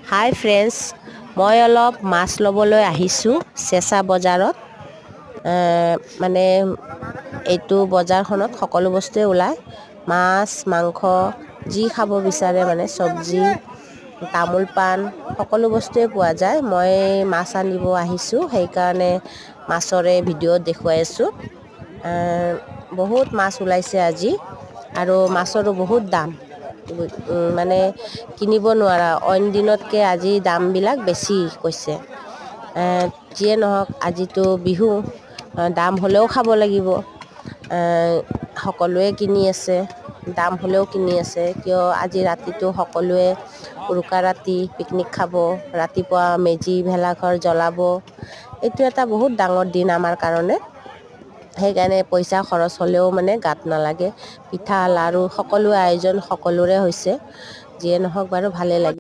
হাই friends, মই অলপ মাছ ল'বলৈ আহিছোঁ চেঁচা বজাৰত। মানে এইটো বজাৰখনত সকলো বস্তুৱে ওলায়। মাছ, মাংস, যি খাব বিচাৰে মানে চব্জি, তামোল পাণ সকলো বস্তুৱে পোৱা যায়। মই মাছ আনিব আহিছোঁ, সেইকাৰণে মাছৰে ভিডিঅ'ত দেখুৱাই আছোঁ। বহুত মাছ ওলাইছে আজি আৰু মাছৰো বহুত দাম। মানে কিনিব নোৱাৰা, অইন দিনতকৈ আজি দামবিলাক বেছি কৈছে। যিয়ে নহওক আজিতো বিহু, দাম হ'লেও খাব লাগিব। সকলোৱে কিনি আছে, দাম হ'লেও কিনি আছে, কিয় আজি ৰাতিটো সকলোৱে উৰুকা ৰাতি পিকনিক খাব, ৰাতিপুৱা মেজি ভেলাঘৰ জ্বলাব। এইটো এটা বহুত ডাঙৰ দিন আমাৰ কাৰণে। সেইকাৰণে পইচা খৰচ হ'লেও মানে গাত নালাগে। পিঠা লাড়ু সকলো আয়োজন সকলোৰে হৈছে। যিয়ে নহওক বাৰু ভালেই লাগে।